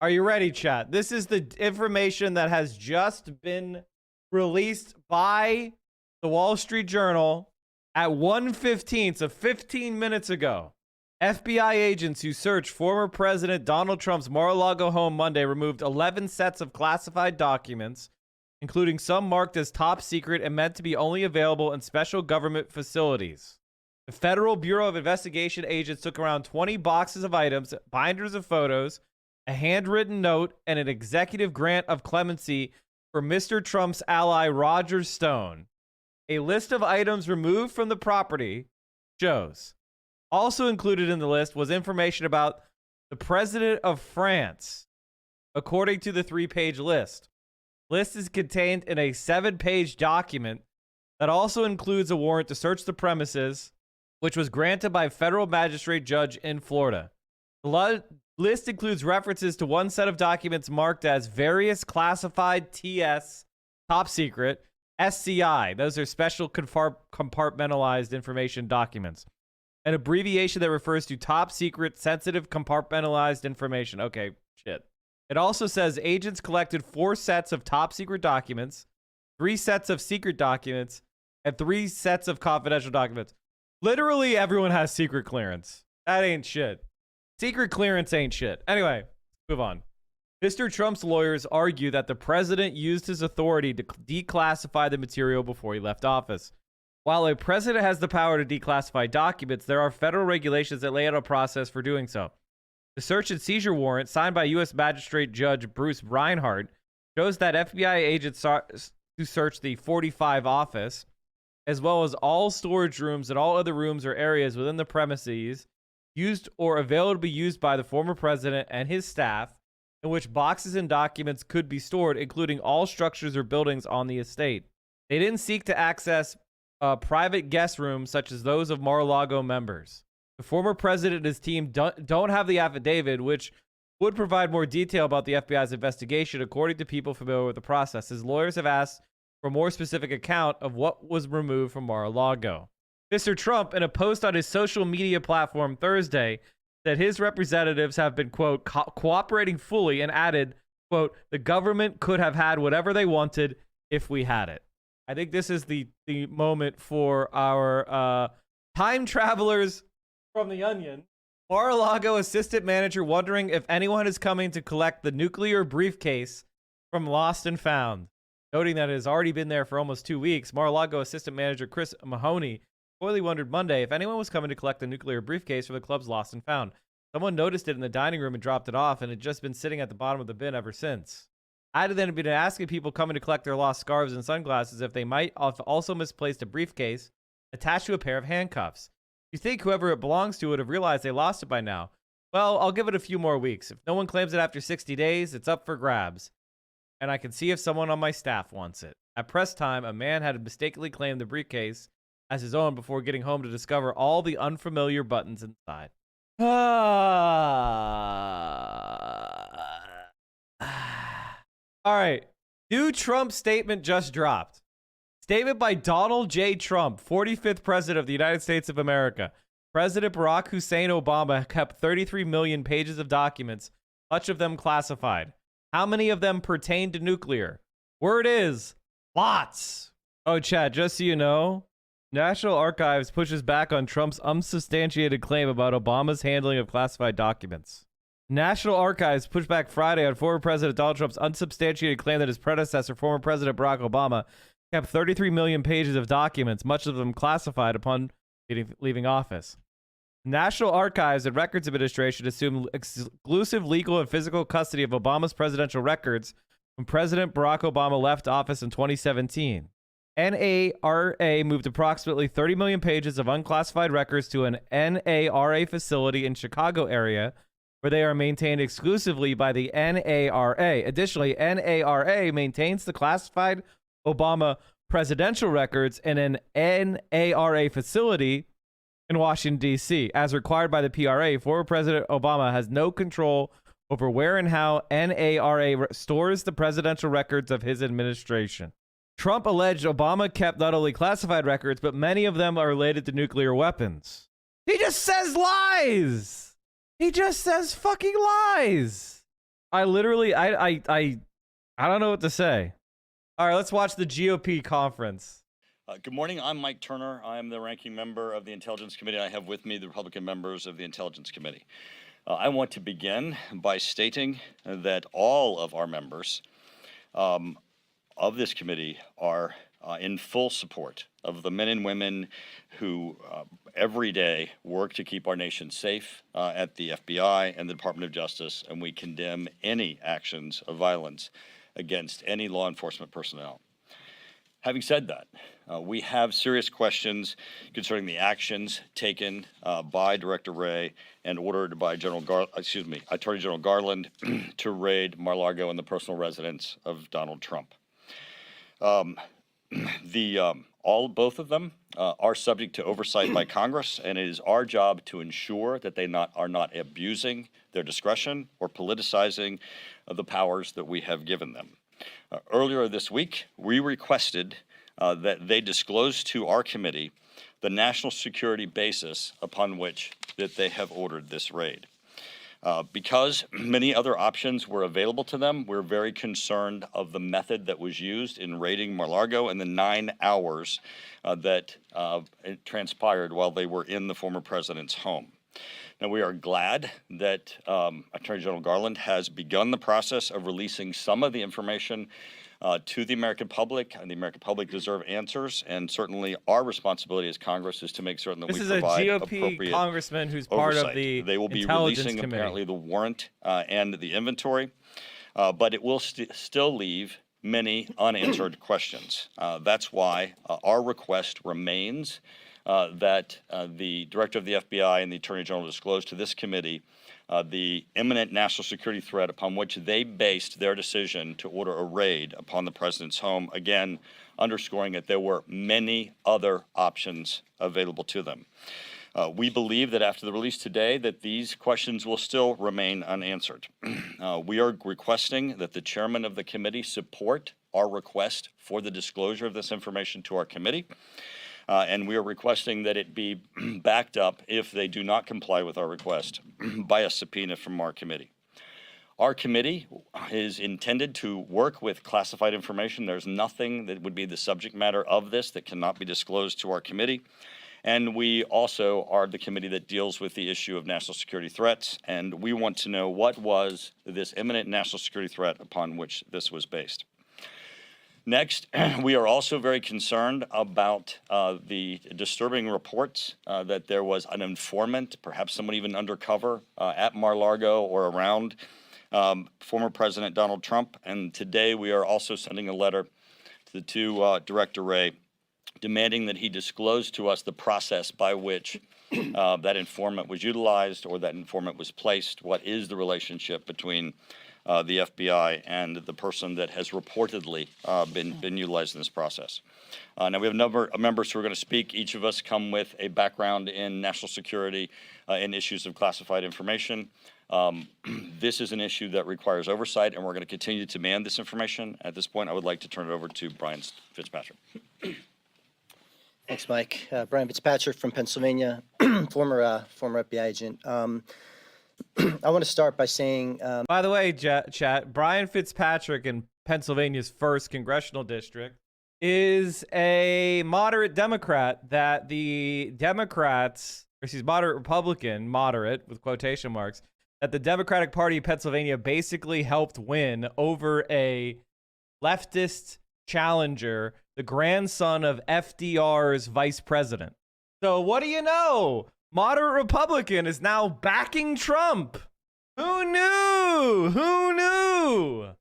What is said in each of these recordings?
Are you ready, chat? This is the information that has just been released by the Wall Street Journal at 1:15, so 15 minutes ago. FBI agents who searched former President Donald Trump's Mar-a-Lago home Monday removed 11 sets of classified documents, including some marked as top secret and meant to be only available in special government facilities. The Federal Bureau of Investigation agents took around 20 boxes of items, binders of photos, a handwritten note, and an executive grant of clemency for Mr. Trump's ally Roger Stone. A list of items removed from the property shows. Also included in the list was information about the President of France, according to the 3-page list. List is contained in a 7-page document that also includes a warrant to search the premises, which was granted by a federal magistrate judge in Florida. The list includes references to one set of documents marked as various classified TS, top secret, SCI, those are special compartmentalized information documents, an abbreviation that refers to top secret, sensitive, compartmentalized information. Okay, shit. It also says agents collected 4 sets of top secret documents, 3 sets of secret documents, and 3 sets of confidential documents. Literally everyone has secret clearance. That ain't shit. Secret clearance ain't shit. Anyway, move on. Mr. Trump's lawyers argue that the president used his authority to declassify the material before he left office. While a president has the power to declassify documents, there are federal regulations that lay out a process for doing so. The search and seizure warrant signed by U.S. Magistrate Judge Bruce Reinhardt shows that FBI agents who searched the 45 office, as well as all storage rooms and all other rooms or areas within the premises, used or available to be used by the former president and his staff, in which boxes and documents could be stored, including all structures or buildings on the estate. They didn't seek to access private guest rooms such as those of Mar-a-Lago members. The former president and his team don't have the affidavit, which would provide more detail about the FBI's investigation, according to people familiar with the process. His lawyers have asked for a more specific account of what was removed from Mar-a-Lago. Mr. Trump, in a post on his social media platform Thursday, said his representatives have been, quote, cooperating fully, and added, quote, the government could have had whatever they wanted if we had it. I think this is the moment for our time travelers from The Onion. Mar-a-Lago assistant manager wondering if anyone is coming to collect the nuclear briefcase from Lost and Found. Noting that it has already been there for almost 2 weeks, Mar-a-Lago assistant manager Chris Mahoney reportedly wondered Monday if anyone was coming to collect the nuclear briefcase from the club's Lost and Found. Someone noticed it in the dining room and dropped it off, and it had just been sitting at the bottom of the bin ever since. I had then been asking people coming to collect their lost scarves and sunglasses if they might have also misplaced a briefcase attached to a pair of handcuffs. You think whoever it belongs to would have realized they lost it by now. Well, I'll give it a few more weeks. If no one claims it after 60 days, it's up for grabs. And I can see if someone on my staff wants it. At press time, a man had mistakenly claimed the briefcase as his own before getting home to discover all the unfamiliar buttons inside. All right. New Trump statement just dropped. Statement by Donald J. Trump, 45th President of the United States of America. President Barack Hussein Obama kept 33 million pages of documents, much of them classified. How many of them pertain to nuclear? Word is, lots. Oh, Chad, just so you know, National Archives pushes back on Trump's unsubstantiated claim about Obama's handling of classified documents. National Archives pushed back Friday on former President Donald Trump's unsubstantiated claim that his predecessor, former President Barack Obama, kept 33 million pages of documents, much of them classified, upon leaving office. National Archives and Records Administration assumed exclusive legal and physical custody of Obama's presidential records when President Barack Obama left office in 2017. NARA moved approximately 30 million pages of unclassified records to an NARA facility in Chicago area, where they are maintained exclusively by the NARA. Additionally, NARA maintains the classified Obama presidential records in an NARA facility in Washington, D.C. As required by the PRA, former President Obama has no control over where and how NARA stores the presidential records of his administration. Trump alleged Obama kept not only classified records, but many of them are related to nuclear weapons. He just says lies! He just says fucking lies! I literally, I don't know what to say. All right, let's watch the GOP conference. Good morning. I'm Mike Turner. I am the ranking member of the Intelligence Committee. I have with me the Republican members of the Intelligence Committee. I want to begin by stating that all of our members of this committee are in full support of the men and women who every day work to keep our nation safe at the FBI and the Department of Justice, and we condemn any actions of violence against any law enforcement personnel. Having said that, we have serious questions concerning the actions taken by Director Wray and ordered by Attorney General Garland to raid Mar-a-Lago and the personal residence of Donald Trump. Both of them are subject to oversight by Congress, and it is our job to ensure that they are not abusing their discretion or politicizing the powers that we have given them. Earlier this week, we requested that they disclose to our committee the national security basis upon which that they have ordered this raid. Because many other options were available to them, we're very concerned of the method that was used in raiding Mar-a-Lago and the 9 hours that it transpired while they were in the former president's home. Now, we are glad that Attorney General Garland has begun the process of releasing some of the information to the American public, and the American public deserve answers, and certainly our responsibility as Congress is to make certain that we provide appropriate This is a GOP congressman who's oversight. part of the They will be Intelligence releasing Committee. apparently the warrant and the inventory, but it will still leave many unanswered questions. That's why our request remains that the Director of the FBI and the Attorney General disclose to this committee the imminent national security threat upon which they based their decision to order a raid upon the president's home, again, underscoring that there were many other options available to them. We believe that after the release today that these questions will still remain unanswered. We are requesting that the chairman of the committee support our request for the disclosure of this information to our committee. And we are requesting that it be backed up, if they do not comply with our request, by a subpoena from our committee. Our committee is intended to work with classified information. There's nothing that would be the subject matter of this that cannot be disclosed to our committee. And we also are the committee that deals with the issue of national security threats. And we want to know what was this imminent national security threat upon which this was based. Next, we are also very concerned about the disturbing reports that there was an informant, perhaps someone even undercover, at Mar-a-Lago or around former President Donald Trump. And today we are also sending a letter to Director Wray demanding that he disclose to us the process by which that informant was utilized or that informant was placed. What is the relationship between the FBI and the person that has reportedly been utilized in this process. Now, we have a number of members who are going to speak. Each of us come with a background in national security and issues of classified information. This is an issue that requires oversight, and we're going to continue to demand this information. At this point, I would like to turn it over to Brian Fitzpatrick. Thanks, Mike. Brian Fitzpatrick from Pennsylvania, former FBI agent. I want to start by saying... By the way, chat, Brian Fitzpatrick in Pennsylvania's 1st Congressional District is a moderate Democrat that the Democrats, or he's moderate Republican, moderate with quotation marks, that the Democratic Party of Pennsylvania basically helped win over a leftist challenger, the grandson of FDR's vice president. So what do you know? Moderate Republican is now backing Trump. Who knew? Who knew?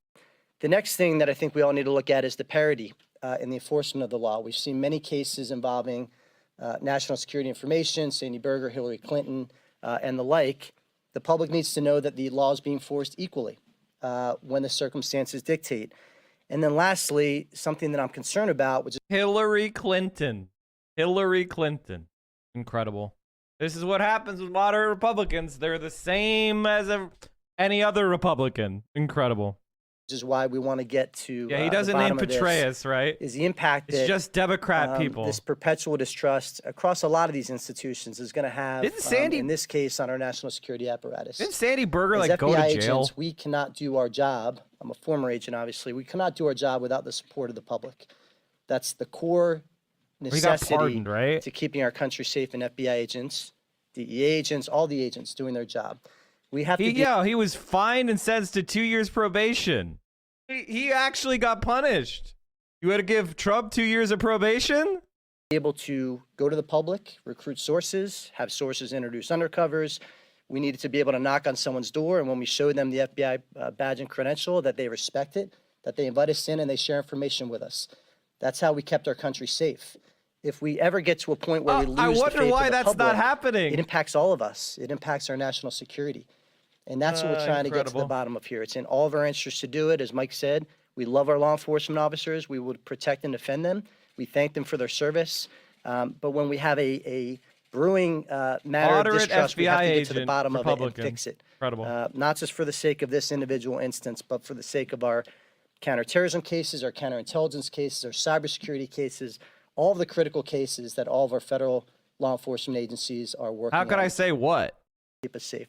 The next thing that I think we all need to look at is the parity in the enforcement of the law. We've seen many cases involving national security information, Sandy Berger, Hillary Clinton, and the like. The public needs to know that the law is being enforced equally when the circumstances dictate. And then lastly, something that I'm concerned about, which is Hillary Clinton. Hillary Clinton. Incredible. This is what happens with moderate Republicans. They're the same as any other Republican. Incredible. is why we want to get to Yeah, he the doesn't name bottom of this, Petraeus, right? is the impact It's that just Democrat people. this perpetual distrust across a lot of these institutions is going to have, Didn't Sandy- in this case, on our national security apparatus. Didn't Sandy Berger As like go FBI to jail? agents, we cannot do our job. I'm a former agent, obviously. We cannot do our job without the support of the public. That's the core He got necessity pardoned, right? to keeping our country safe, and FBI agents, DEA agents, all the agents doing their job. We have to be He was fined and sentenced to 2 years probation. He actually got punished. You had to give Trump 2 years of probation? able to go to the public, recruit sources, have sources introduce undercovers. We needed to be able to knock on someone's door, and when we showed them the FBI badge and credential, that they respect it, that they invite us in and they share information with us. That's how we kept our country safe. If we ever get to a point where we lose I the wonder faith why of the that's public, not happening. it impacts all of us. It impacts our national security. And that's what we're trying to get to incredible. the bottom of here. It's in all of our interests to do it. As Mike said, we love our law enforcement officers. We would protect and defend them. We thank them for their service. But when we have a brewing matter Moderate of distrust, we have FBI to get to the agent, bottom of it Republican. and fix it. Incredible. Not just for the sake of this individual instance, but for the sake of our counterterrorism cases, our counterintelligence cases, our cybersecurity cases, all of the critical cases that all of our federal law enforcement agencies are working How could on I say what? to keep us safe.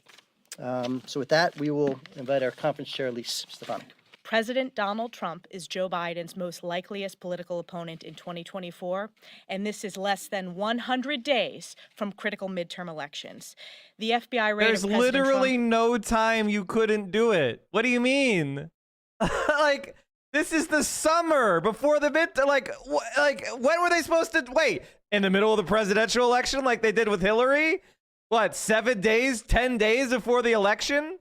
So with that, we will invite our conference chair, Elise Stefanik. President Donald Trump is Joe Biden's most likeliest political opponent in 2024, and this is less than 100 days from critical midterm elections. The FBI raid There's of President literally Trump, no time you couldn't do it. What do you mean? Like, this is the summer before the like, when were they supposed to wait? In the middle of the presidential election, like they did with Hillary? What, 7 days, 10 days before the election?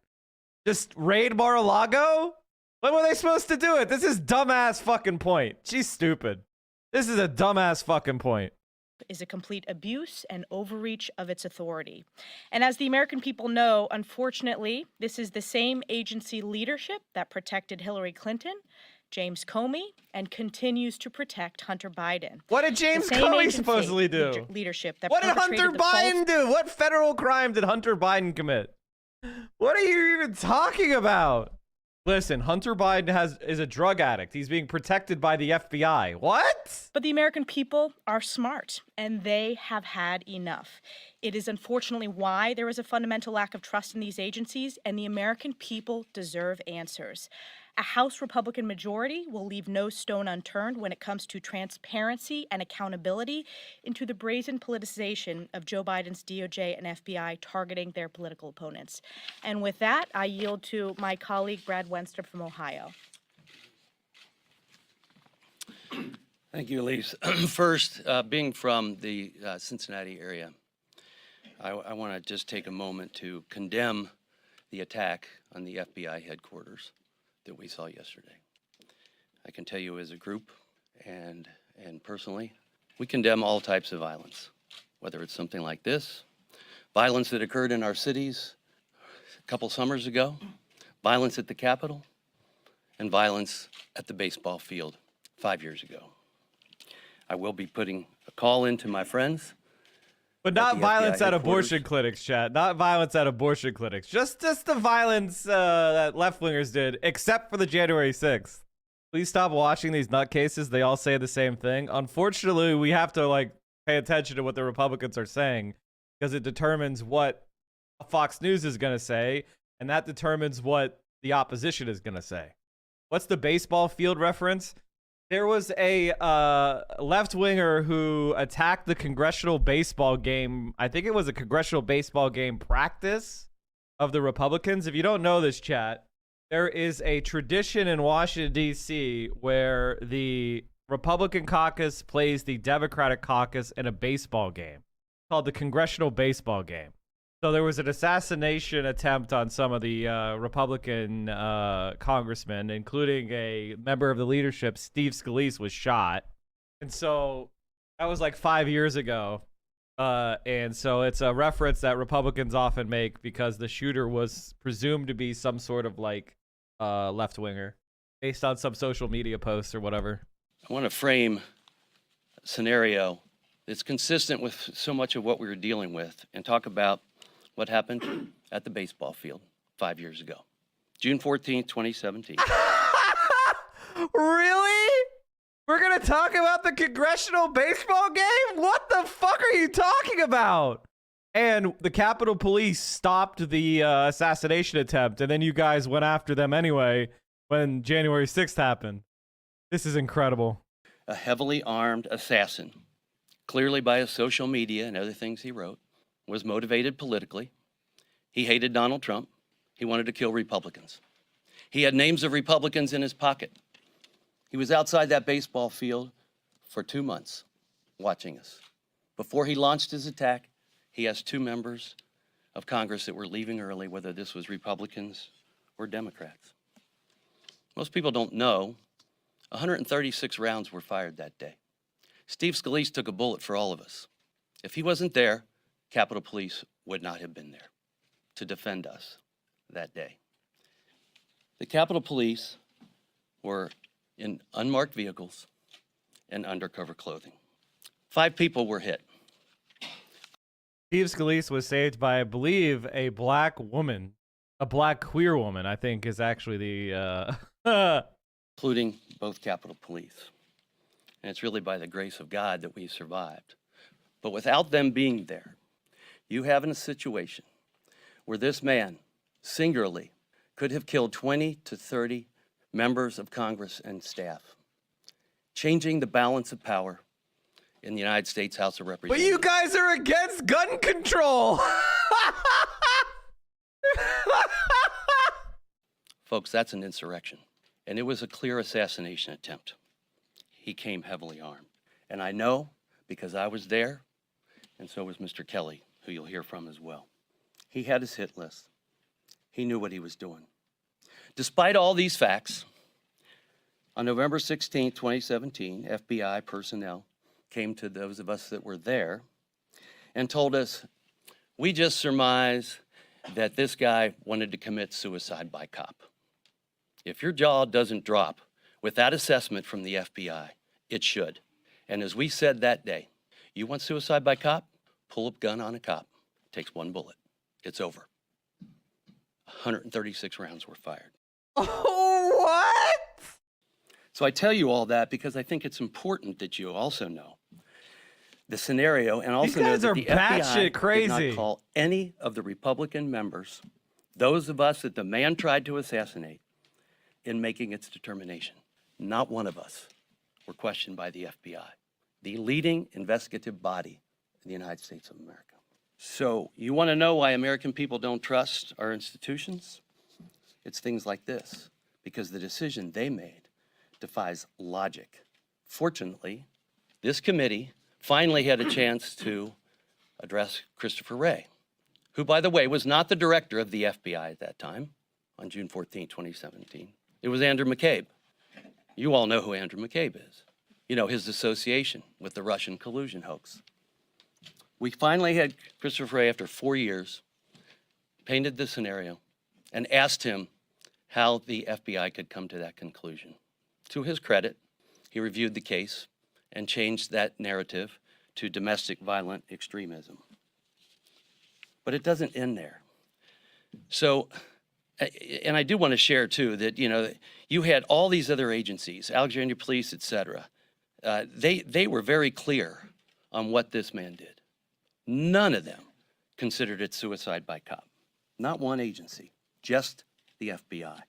Just raid Mar-a-Lago? When were they supposed to do it? This is dumbass fucking point. She's stupid. This is a dumbass fucking point. is a complete abuse and overreach of its authority. And as the American people know, unfortunately, this is the same agency leadership that protected Hillary Clinton, James Comey, and continues to protect Hunter Biden. What did James The same Comey agency supposedly do? Leadership that What did Hunter perpetrated the false Biden do? What federal crime did Hunter Biden commit? What are you even talking about? Listen, Hunter Biden is a drug addict. He's being protected by the FBI. What? But the American people are smart, and they have had enough. It is unfortunately why there is a fundamental lack of trust in these agencies, and the American people deserve answers. A House Republican majority will leave no stone unturned when it comes to transparency and accountability into the brazen politicization of Joe Biden's DOJ and FBI targeting their political opponents. And with that, I yield to my colleague, Brad Wenstrup from Ohio. Thank you, Elise. First, being from the Cincinnati area, I want to just take a moment to condemn the attack on the FBI headquarters that we saw yesterday. I can tell you as a group and personally, we condemn all types of violence, whether it's something like this, violence that occurred in our cities a couple summers ago, violence at the Capitol, and violence at the baseball field 5 years ago. I will be putting a call into my friends. But not the violence FBI at abortion headquarters. clinics, chat. Not violence at abortion clinics. Just the violence that left-wingers did, except for the January 6th. Please stop watching these nutcases. They all say the same thing. Unfortunately, we have to pay attention to what the Republicans are saying because it determines what Fox News is going to say, and that determines what the opposition is going to say. What's the baseball field reference? There was a left-winger who attacked the congressional baseball game. I think it was a congressional baseball game practice of the Republicans. If you don't know this, chat, there is a tradition in Washington, D.C. where the Republican caucus plays the Democratic caucus in a baseball game called the Congressional Baseball Game. So there was an assassination attempt on some of the Republican congressmen, including a member of the leadership, Steve Scalise, was shot. And so that was 5 years ago. And so it's a reference that Republicans often make because the shooter was presumed to be some sort of left-winger based on some social media posts or whatever. I want to frame a scenario that's consistent with so much of what we were dealing with and talk about what happened at the baseball field 5 years ago. June 14th, 2017. Really? We're going to talk about the Congressional baseball game? What the fuck are you talking about? And the Capitol Police stopped the assassination attempt, and then you guys went after them anyway when January 6th happened. This is incredible. A heavily armed assassin, clearly by his social media and other things he wrote, was motivated politically. He hated Donald Trump. He wanted to kill Republicans. He had names of Republicans in his pocket. He was outside that baseball field for 2 months watching us. Before he launched his attack, he asked 2 members of Congress that were leaving early whether this was Republicans or Democrats. Most people don't know 136 rounds were fired that day. Steve Scalise took a bullet for all of us. If he wasn't there, Capitol Police would not have been there to defend us that day. The Capitol Police were in unmarked vehicles and undercover clothing. 5 people were hit. Steve Scalise was saved by, I believe, a black woman. A black queer woman, I think, is actually the... Including both Capitol Police. And it's really by the grace of God that we survived. But without them being there, you have in a situation where this man singularly could have killed 20 to 30 members of Congress and staff, changing the balance of power in the United States House of Representatives. But you guys are against gun control! Folks, that's an insurrection. And it was a clear assassination attempt. He came heavily armed. And I know because I was there, and so was Mr. Kelly, who you'll hear from as well. He had his hit list. He knew what he was doing. Despite all these facts, on November 16, 2017, FBI personnel came to those of us that were there and told us, we just surmise that this guy wanted to commit suicide by cop. If your jaw doesn't drop with that assessment from the FBI, it should. And as we said that day, you want suicide by cop? Pull a gun on a cop. It takes 1 bullet. It's over. 136 rounds were fired. Oh, what? So I tell you all that because I think it's important that you also know the scenario and also know that the FBI did not call any of the Republican members, those of us that the man tried to assassinate, in making its determination. Not one of us were questioned by the FBI, the leading investigative body in the United States of America. So you want to know why American people don't trust our institutions? It's things like this, because the decision they made defies logic. Fortunately, this committee finally had a chance to address Christopher Wray, who, by the way, was not the director of the FBI at that time, on June 14, 2017. It was Andrew McCabe. You all know who Andrew McCabe is. You know, his association with the Russian collusion hoax. We finally had Christopher Wray, after 4 years, painted the scenario and asked him how the FBI could come to that conclusion. To his credit, he reviewed the case and changed that narrative to domestic violent extremism. But it doesn't end there. So, and I do want to share too that, you know, you had all these other agencies, Alexandria Police, et cetera. They were very clear on what this man did. None of them considered it suicide by cop. Not one agency, just the FBI.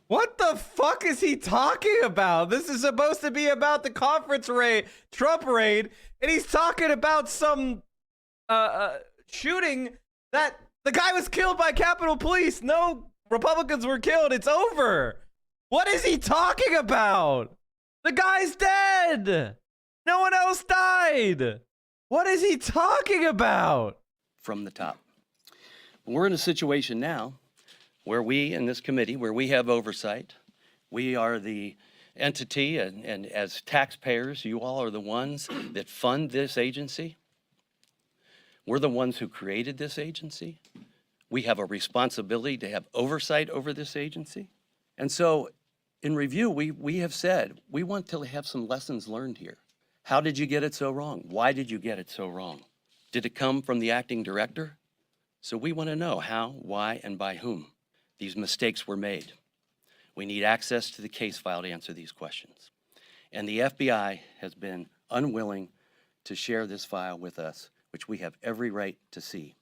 What the fuck is he talking about? This is supposed to be about the conference raid, Trump raid, and he's talking about some shooting that the guy was killed by Capitol Police. No Republicans were killed. It's over. What is he talking about? The guy's dead. No one else died. What is he talking about? From the top. We're in a situation now where we in this committee, where we have oversight, we are the entity, and as taxpayers, you all are the ones that fund this agency. We're the ones who created this agency. We have a responsibility to have oversight over this agency. And so in review, we have said, we want to have some lessons learned here. How did you get it so wrong? Why did you get it so wrong? Did it come from the acting director? So we want to know how, why, and by whom these mistakes were made. We need access to the case file to answer these questions. And the FBI has been unwilling to share this file with us, which we have every right to see.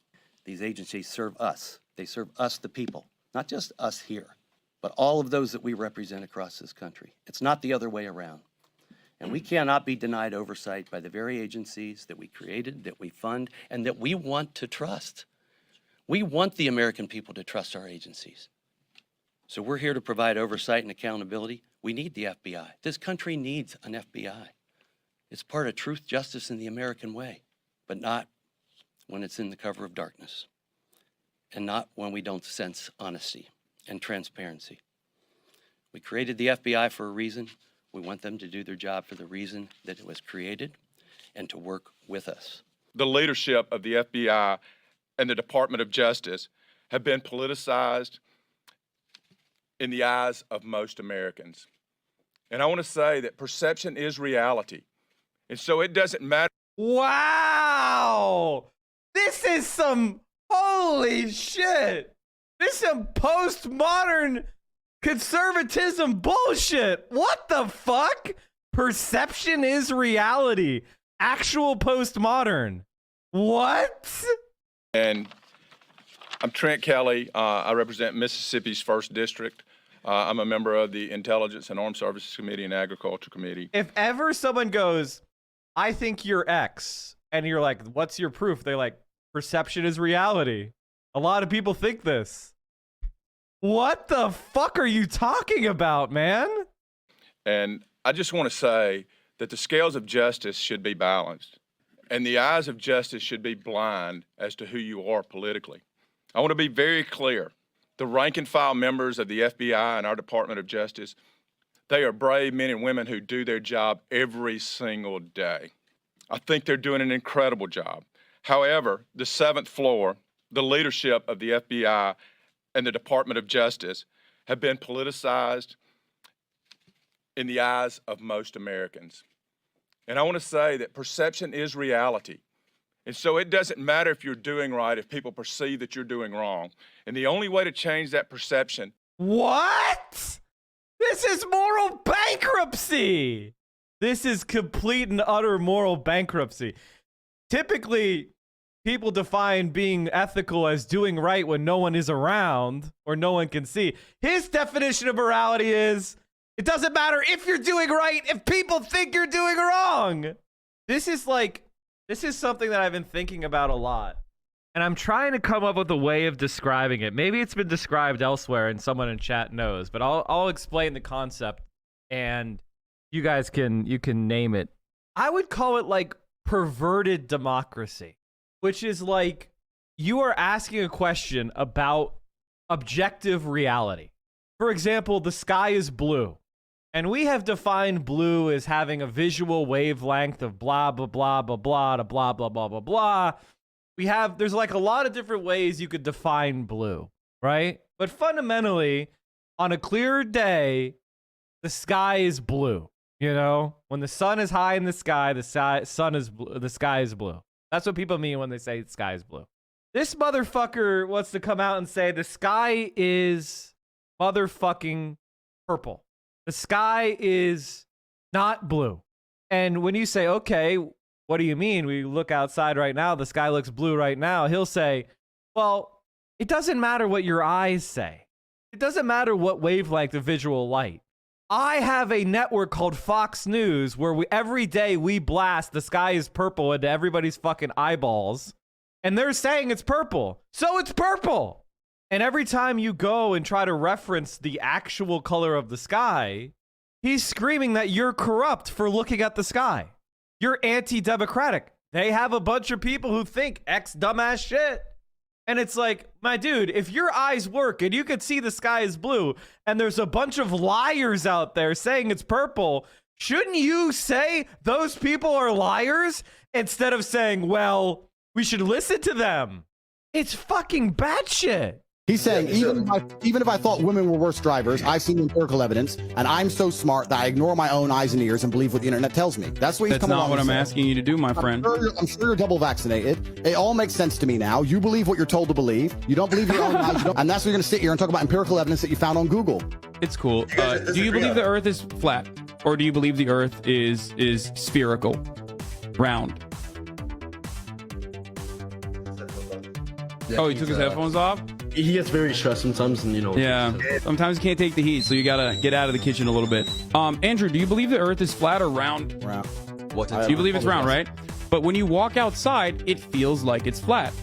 These agencies serve us. They serve us, the people, not just us here, but all of those that we represent across this country. It's not the other way around. And we cannot be denied oversight by the very agencies that we created, that we fund, and that we want to trust. We want the American people to trust our agencies. So we're here to provide oversight and accountability. We need the FBI. This country needs an FBI. It's part of truth, justice, and the American way, but not when it's in the cover of darkness, and not when we don't sense honesty and transparency. We created the FBI for a reason. We want them to do their job for the reason that it was created and to work with us. The leadership of the FBI and the Department of Justice have been politicized in the eyes of most Americans. And I want to say that perception is reality. And so it doesn't matter. Wow! This is some holy shit! This is some postmodern conservatism bullshit! What the fuck? Perception is reality. Actual postmodern. What? And I'm Trent Kelly. I represent Mississippi's 1st District. I'm a member of the Intelligence and Armed Services Committee and Agriculture Committee. If ever someone goes, I think you're X, and you're like, what's your proof? They're like, perception is reality. A lot of people think this. What the fuck are you talking about, man? And I just want to say that the scales of justice should be balanced, and the eyes of justice should be blind as to who you are politically. I want to be very clear. The rank and file members of the FBI and our Department of Justice, they are brave men and women who do their job every single day. I think they're doing an incredible job. However, the 7th floor, the leadership of the FBI and the Department of Justice have been politicized in the eyes of most Americans. And I want to say that perception is reality. And so it doesn't matter if you're doing right, if people perceive that you're doing wrong. And the only way to change that perception. What? This is moral bankruptcy. This is complete and utter moral bankruptcy. Typically, people define being ethical as doing right when no one is around or no one can see. His definition of morality is, it doesn't matter if you're doing right if people think you're doing wrong. This is something that I've been thinking about a lot. And I'm trying to come up with a way of describing it. Maybe it's been described elsewhere and someone in chat knows, but I'll explain the concept and you guys can name it. I would call it like perverted democracy, which is like you are asking a question about objective reality. For example, the sky is blue. And we have defined blue as having a visual wavelength of blah, blah, blah, blah, blah, to blah, blah, blah, blah, blah. There's like a lot of different ways you could define blue, right? But fundamentally, on a clear day, the sky is blue. You know, when the sun is high in the sky, the sky is blue. That's what people mean when they say the sky is blue. This motherfucker wants to come out and say the sky is motherfucking purple. The sky is not blue. And when you say, okay, what do you mean? We look outside right now, the sky looks blue right now. He'll say, well, it doesn't matter what your eyes say. It doesn't matter what wavelength of visual light. I have a network called Fox News where every day we blast the sky is purple into everybody's fucking eyeballs. And they're saying it's purple. So it's purple. And every time you go and try to reference the actual color of the sky, he's screaming that you're corrupt for looking at the sky. You're anti-democratic. They have a bunch of people who think X dumbass shit. And it's like, my dude, if your eyes work and you could see the sky is blue and there's a bunch of liars out there saying it's purple, shouldn't you say those people are liars instead of saying, well, we should listen to them? It's fucking batshit. He's saying, even if I thought women were worse drivers, I've seen empirical evidence, and I'm so smart that I ignore my own eyes and ears and believe what the internet tells me. That's what he's coming along. That's not what I'm asking you to do, my friend. I'm sure you're double vaccinated. It all makes sense to me now. You believe what you're told to believe. You don't believe your own eyes. And that's what you're going to sit here and talk about empirical evidence that you found on Google. It's cool. Do you believe the Earth is flat, or do you believe the Earth is spherical, round? Oh, he took his headphones off? He gets very stressed sometimes, and Yeah. Sometimes you can't take the heat, so you gotta get out of the kitchen a little bit. Andrew, do you believe the Earth is flat or round? Round. You believe it's round, right? But when you walk outside, it feels like it's flat.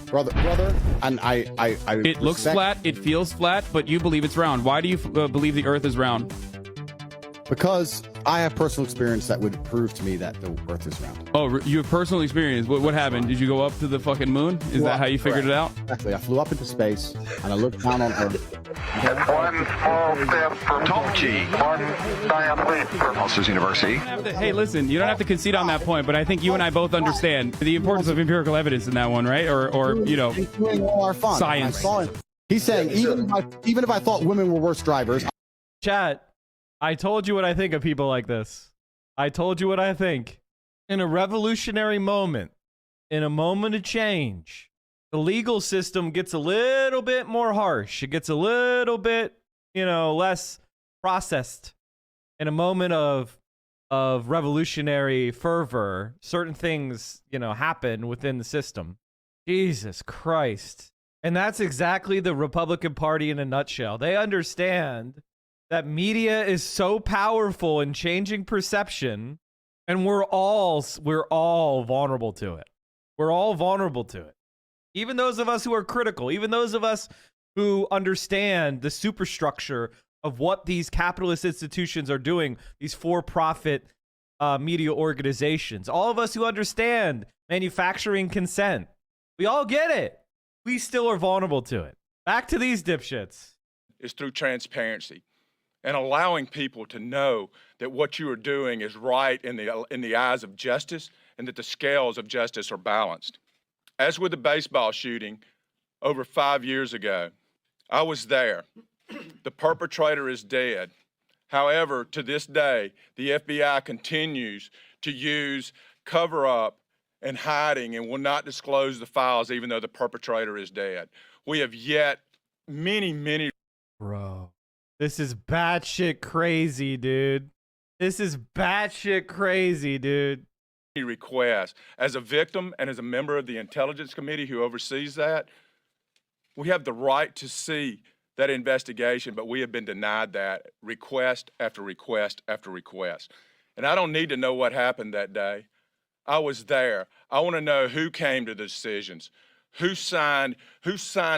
brother, and I It looks respect- flat, it feels flat, but you believe it's round. Why do you believe the Earth is round? because I have personal experience that would prove to me that the Earth is round. Oh, you have personal experience. What happened? Did you go up to the fucking moon? Is that how you figured it out? Exactly. I flew up into space and I looked down on Earth. One small step for Tom G. One giant leap for Monsters University. Hey, listen, you don't have to concede on that point, but I think you and I both understand the importance of empirical evidence in that one, right? Or Doing all our fun. Science. I saw it. He's saying even if I thought women were worse drivers. Chat, I told you what I think of people like this. I told you what I think. In a revolutionary moment, in a moment of change, the legal system gets a little bit more harsh. It gets a little bit, less processed. In a moment of revolutionary fervor, certain things, happen within the system. Jesus Christ. And that's exactly the Republican Party in a nutshell. They understand that media is so powerful in changing perception, and we're all vulnerable to it. We're all vulnerable to it. Even those of us who are critical, even those of us who understand the superstructure of what these capitalist institutions are doing, these for-profit media organizations, all of us who understand manufacturing consent, we all get it. We still are vulnerable to it. Back to these dipshits. Is through transparency and allowing people to know that what you are doing is right in the eyes of justice and that the scales of justice are balanced. As with the baseball shooting over 5 years ago, I was there. The perpetrator is dead. However, to this day, the FBI continues to use cover-up and hiding and will not disclose the files even though the perpetrator is dead. We have yet many Bro, this is batshit crazy, dude. This is batshit crazy, dude. requests. As a victim and as a member of the Intelligence Committee who oversees that, we have the right to see that investigation, but we have been denied that request after request after request. And I don't need to know what happened that day. I was there. I want to know who came to the decisions, who signed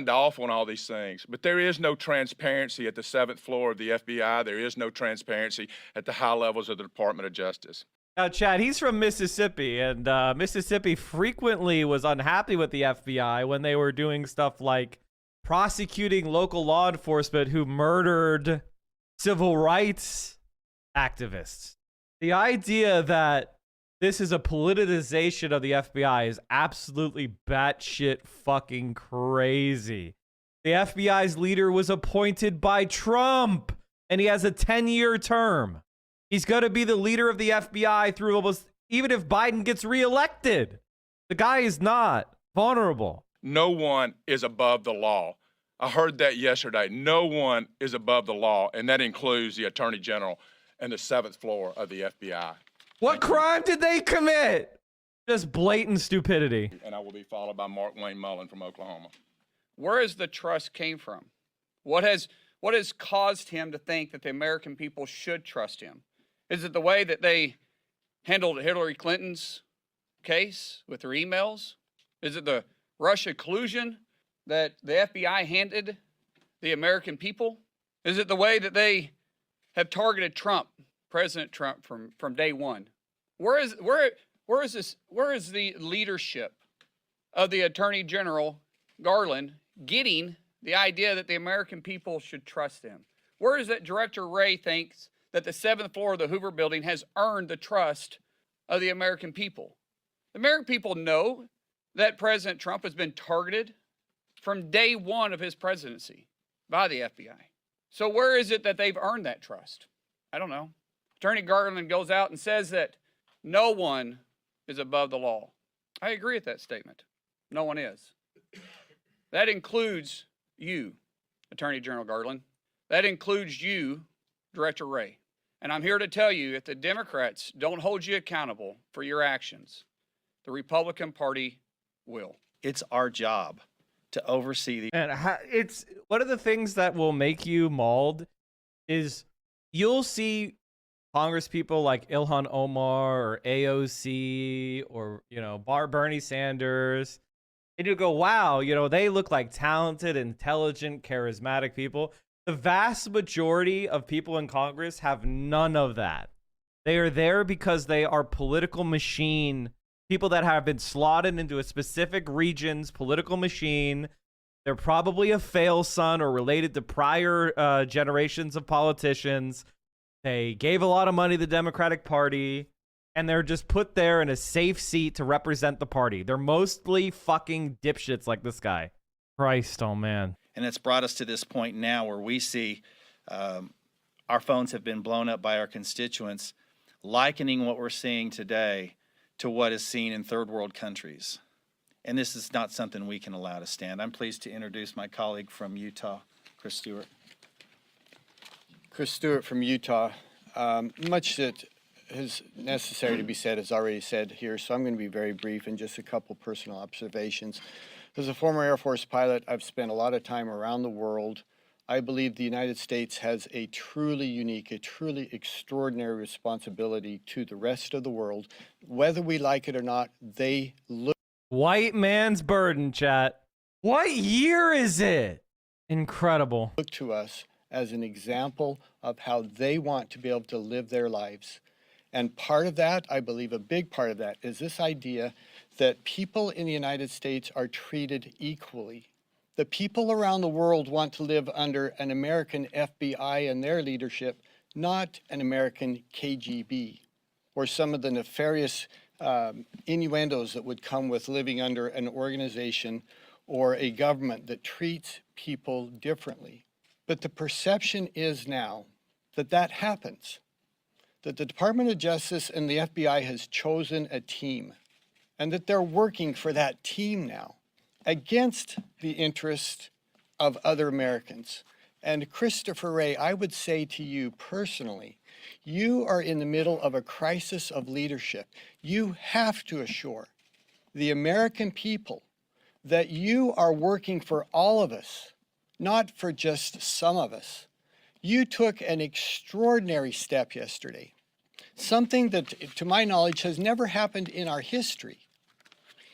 off on all these things. But there is no transparency at the 7th floor of the FBI. There is no transparency at the high levels of the Department of Justice. Now, Chad, he's from Mississippi, and Mississippi frequently was unhappy with the FBI when they were doing stuff like prosecuting local law enforcement who murdered civil rights activists. The idea that this is a politicization of the FBI is absolutely batshit fucking crazy. The FBI's leader was appointed by Trump, and he has a 10-year term. He's going to be the leader of the FBI through almost, even if Biden gets reelected. The guy is not vulnerable. No one is above the law. I heard that yesterday. No one is above the law, and that includes the Attorney General and the 7th floor of the FBI. What crime did they commit? Just blatant stupidity. And I will be followed by Mark Wayne Mullen from Oklahoma. Where has the trust came from? What has caused him to think that the American people should trust him? Is it the way that they handled Hillary Clinton's case with her emails? Is it the Russia collusion that the FBI handed the American people? Is it the way that they have targeted Trump, President Trump, from day one? Where is the leadership of the Attorney General Garland getting the idea that the American people should trust him? Where is that Director Wray thinks that the 7th floor of the Hoover Building has earned the trust of the American people? The American people know that President Trump has been targeted from day one of his presidency by the FBI. So where is it that they've earned that trust? I don't know. Attorney Garland goes out and says that no one is above the law. I agree with that statement. No one is. That includes you, Attorney General Garland. That includes you, Director Wray. And I'm here to tell you, if the Democrats don't hold you accountable for your actions, the Republican Party will. It's our job to oversee the. And it's one of the things that will make you mauled is you'll see Congress people like Ilhan Omar or AOC or, you know, Bernie Sanders. And you go, wow, you know, they look like talented, intelligent, charismatic people. The vast majority of people in Congress have none of that. They are there because they are political machine, people that have been slotted into a specific region's political machine. They're probably a fail son or related to prior generations of politicians. They gave a lot of money to the Democratic Party, and they're just put there in a safe seat to represent the party. They're mostly fucking dipshits like this guy. Christ, oh man. And it's brought us to this point now where we see our phones have been blown up by our constituents, likening what we're seeing today to what is seen in third world countries. And this is not something we can allow to stand. I'm pleased to introduce my colleague from Utah, Chris Stewart. Chris Stewart from Utah. Much that is necessary to be said is already said here, so I'm going to be very brief and just a couple personal observations. As a former Air Force pilot, I've spent a lot of time around the world. I believe the United States has a truly unique, a truly extraordinary responsibility to the rest of the world. Whether we like it or not, they look. White man's burden, chat. What year is it? Incredible. Look to us as an example of how they want to be able to live their lives. And part of that, I believe a big part of that, is this idea that people in the United States are treated equally. The people around the world want to live under an American FBI and their leadership, not an American KGB, or some of the nefarious innuendos that would come with living under an organization or a government that treats people differently. But the perception is now that that happens, that the Department of Justice and the FBI has chosen a team, and that they're working for that team now against the interest of other Americans. And Christopher Wray, I would say to you personally, you are in the middle of a crisis of leadership. You have to assure the American people that you are working for all of us, not for just some of us. You took an extraordinary step yesterday, something that, to my knowledge, has never happened in our history.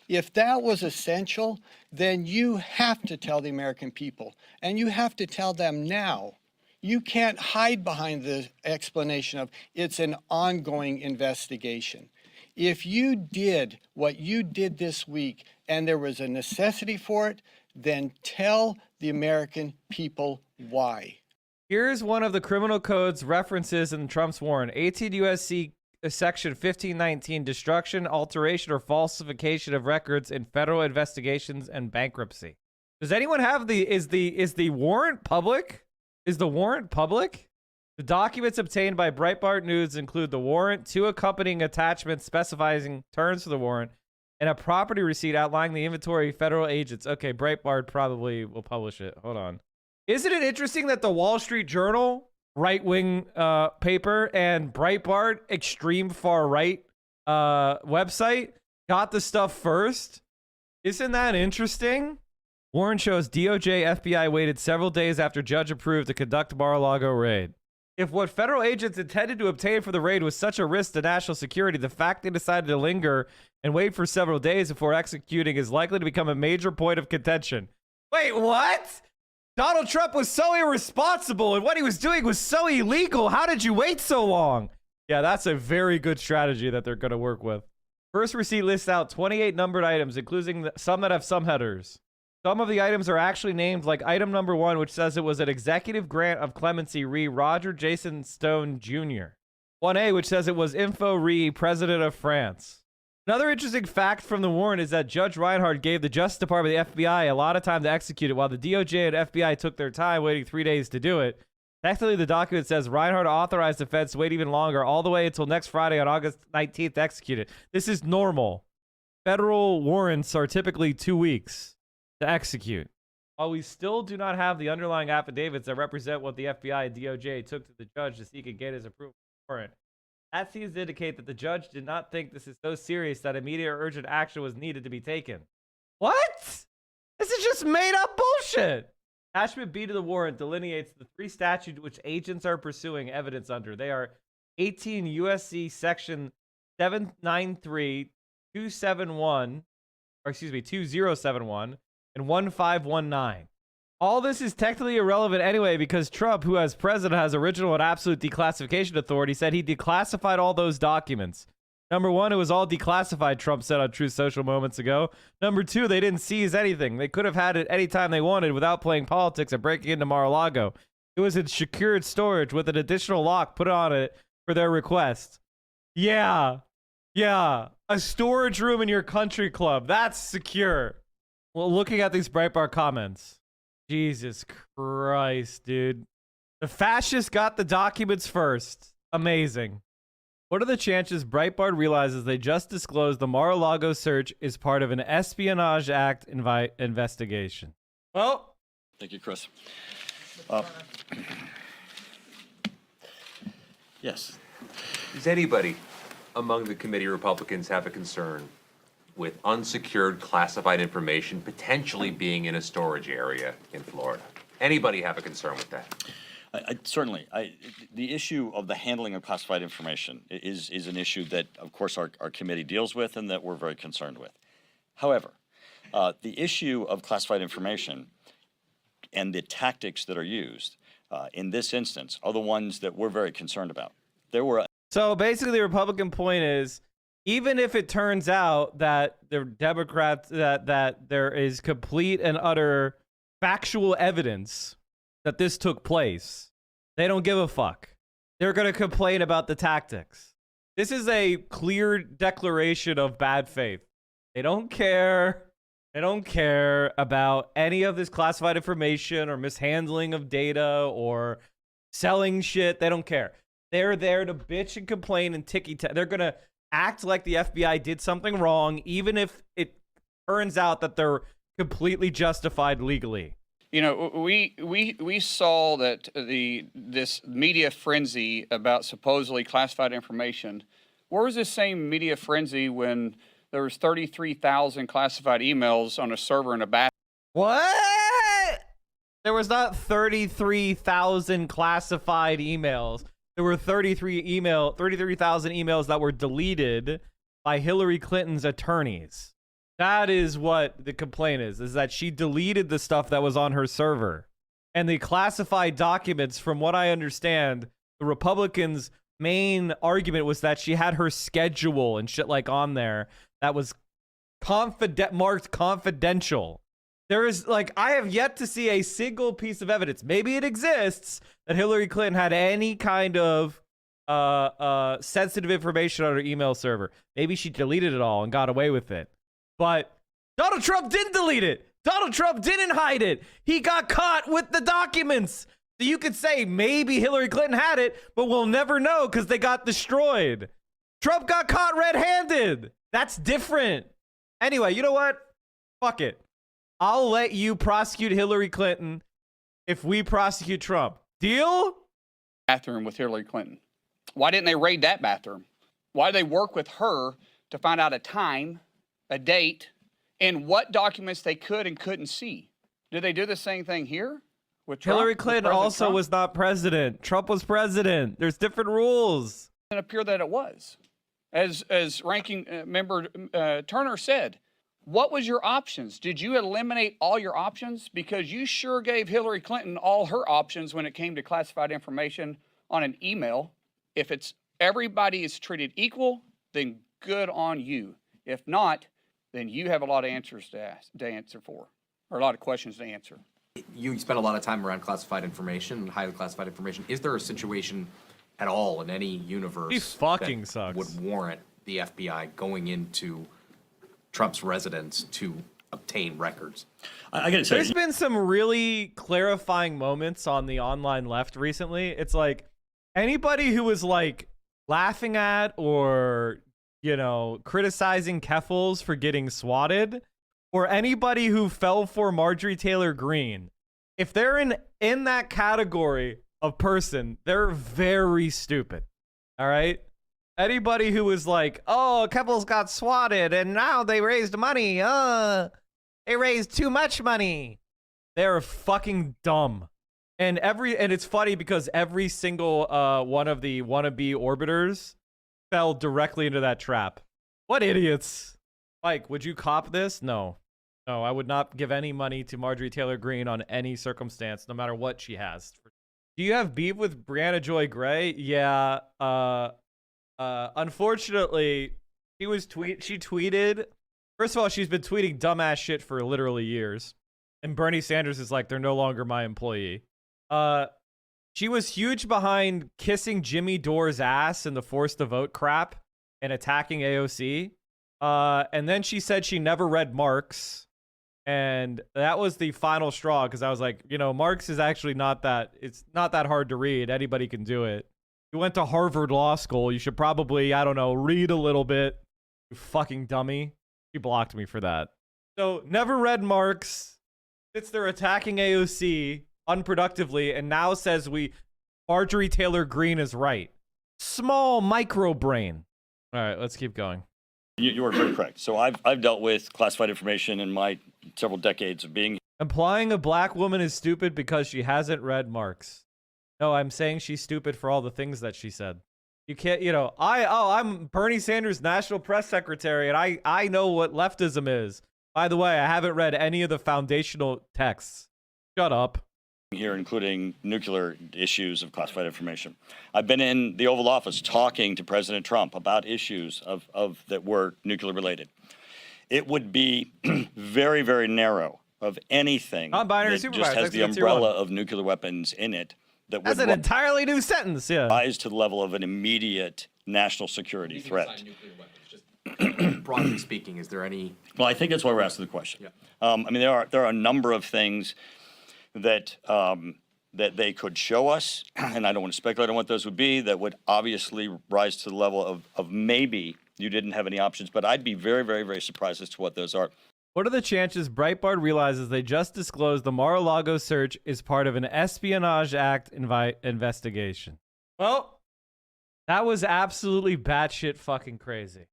If that was essential, then you have to tell the American people, and you have to tell them now. You can't hide behind the explanation of it's an ongoing investigation. If you did what you did this week and there was a necessity for it, then tell the American people why. Here's one of the criminal code's references in Trump's warrant. 18 U.S.C. Section 1519, destruction, alteration, or falsification of records in federal investigations and bankruptcy. Does anyone have is the warrant public? Is the warrant public? The documents obtained by Breitbart News include the warrant, 2 accompanying attachments specifying terms for the warrant, and a property receipt outlining the inventory of federal agents. Okay, Breitbart probably will publish it. Hold on. Isn't it interesting that the Wall Street Journal, right-wing paper, and Breitbart, extreme far-right website, got the stuff first? Isn't that interesting? Warrant shows DOJ FBI waited several days after judge approved to conduct Mar-a-Lago raid. If what federal agents intended to obtain for the raid was such a risk to national security, the fact they decided to linger and wait for several days before executing is likely to become a major point of contention. Wait, what? Donald Trump was so irresponsible and what he was doing was so illegal. How did you wait so long? Yeah, that's a very good strategy that they're going to work with. First receipt lists out 28 numbered items, including some that have some headers. Some of the items are actually named, like item number 1, which says it was an executive grant of clemency re Roger Jason Stone Jr. 1A, which says it was info re President of France. Another interesting fact from the warrant is that Judge Reinhardt gave the Justice Department and the FBI a lot of time to execute it, while the DOJ and FBI took their time, waiting 3 days to do it. Technically, the document says Reinhardt authorized the feds to wait even longer, all the way until next Friday on August 19th to execute it. This is normal. Federal warrants are typically 2 weeks to execute. While we still do not have the underlying affidavits that represent what the FBI and DOJ took to the judge to seek and get his approval for warrant, that seems to indicate that the judge did not think this is so serious that immediate or urgent action was needed to be taken. What? This is just made up bullshit. Attachment B to the warrant delineates the 3 statutes which agents are pursuing evidence under. They are 18 USC section 793, 271, or excuse me, 2071, and 1519. All this is technically irrelevant anyway because Trump, who as president has original and absolute declassification authority, said he declassified all those documents. Number 1, it was all declassified, Trump said on Truth Social moments ago. Number 2, they didn't seize anything. They could have had it anytime they wanted without playing politics and breaking into Mar-a-Lago. It was in secured storage with an additional lock put on it for their request. Yeah. A storage room in your country club. That's secure. Well, looking at these Breitbart comments. Jesus Christ, dude. The fascists got the documents first. Amazing. What are the chances Breitbart realizes they just disclosed the Mar-a-Lago search is part of an Espionage Act investigation? Well, Thank you, Chris. Yes. Does anybody among the committee Republicans have a concern with unsecured classified information potentially being in a storage area in Florida? Anybody have a concern with that? Certainly. The issue of the handling of classified information is an issue that, of course, our committee deals with and that we're very concerned with. However, the issue of classified information and the tactics that are used in this instance are the ones that we're very concerned about. So basically the Republican point is, even if it turns out that the Democrats, that there is complete and utter factual evidence that this took place, they don't give a fuck. They're going to complain about the tactics. This is a clear declaration of bad faith. They don't care. They don't care about any of this classified information or mishandling of data or selling shit. They don't care. They're there to bitch and complain and they're going to act like the FBI did something wrong, even if it turns out that they're completely justified legally. You know, we saw that this media frenzy about supposedly classified information. Where was this same media frenzy when there was 33,000 classified emails on a server in a bathroom? What? There was not 33,000 classified emails. There were 33,000 emails that were deleted by Hillary Clinton's attorneys. That is what the complaint is that she deleted the stuff that was on her server. And the classified documents, from what I understand, the Republicans' main argument was that she had her schedule and shit like on there that was marked confidential. There is, like, I have yet to see a single piece of evidence. Maybe it exists that Hillary Clinton had any kind of sensitive information on her email server. Maybe she deleted it all and got away with it. But Donald Trump didn't delete it. Donald Trump didn't hide it. He got caught with the documents. So you could say maybe Hillary Clinton had it, but we'll never know because they got destroyed. Trump got caught red-handed. That's different. Anyway, you know what? Fuck it. I'll let you prosecute Hillary Clinton if we prosecute Trump. Deal? Bathroom with Hillary Clinton. Why didn't they raid that bathroom? Why did they work with her to find out a time, a date, and what documents they could and couldn't see? Did they do the same thing here with Trump? Hillary Clinton also Trump? was not president. Trump was president. There's different rules. It appeared that it was. As ranking member Turner said, what was your options? Did you eliminate all your options? Because you sure gave Hillary Clinton all her options when it came to classified information on an email. If it's everybody is treated equal, then good on you. If not, then you have a lot of answers to answer for, or a lot of questions to answer. You spent a lot of time around classified information, highly classified information. Is there a situation at all in any universe that would warrant the FBI going into Trump's residence to obtain records? I gotta say, there's been some really clarifying moments on the online left recently. It's like anybody who was like laughing at or, you know, criticizing Keffals for getting swatted or anybody who fell for Marjorie Taylor Greene, if they're in that category of person, they're very stupid. All right? Anybody who was like, oh, couples got swatted and now they raised money. They raised too much money. They're fucking dumb. And it's funny because every single one of the wannabe orbiters fell directly into that trap. What idiots. Mike, would you cop this? No. No, I would not give any money to Marjorie Taylor Greene on any circumstance, no matter what she has. Do you have beef with Brianna Joy Gray? Yeah. Unfortunately, she tweeted. First of all, she's been tweeting dumbass shit for literally years. And Bernie Sanders is like, they're no longer my employee. She was huge behind kissing Jimmy Dore's ass in the forced to vote crap and attacking AOC. And then she said she never read Marx. And that was the final straw because I was like, you know, Marx is actually it's not that hard to read. Anybody can do it. You went to Harvard Law School. You should probably, I don't know, read a little bit. You fucking dummy. She blocked me for that. So never read Marx. Sits there attacking AOC unproductively and now says Marjorie Taylor Greene is right. Small micro brain. All right, let's keep going. You are very correct. So I've dealt with classified information in my several decades of being. Implying a black woman is stupid because she hasn't read Marx. No, I'm saying she's stupid for all the things that she said. You can't, you know, I'm Bernie Sanders' national press secretary, and I know what leftism is. By the way, I haven't read any of the foundational texts. Shut up. Here, including nuclear issues of classified information. I've been in the Oval Office talking to President Trump about issues of that were nuclear related. It would be very, very narrow of anything that just has the umbrella of nuclear weapons in it. That's an entirely new sentence, yeah. Rise to the level of an immediate national security threat. Broadly speaking, is there any? Well, I think that's why we're asking the question. Yeah. I mean, there are a number of things that that they could show us, and I don't want to speculate on what those would be, that would obviously rise to the level of maybe you didn't have any options, but I'd be very, very, very surprised as to what those are. What are the chances Breitbart realizes they just disclosed the Mar-a-Lago search is part of an Espionage Act investigation? Well, that was absolutely batshit fucking crazy.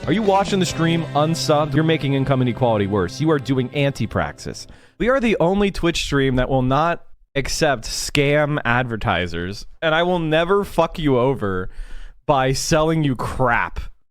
Are you watching the stream unsubbed? You're making income inequality worse. You are doing anti-praxis. We are the only Twitch stream that will not accept scam advertisers, and I will never fuck you over by selling you crap.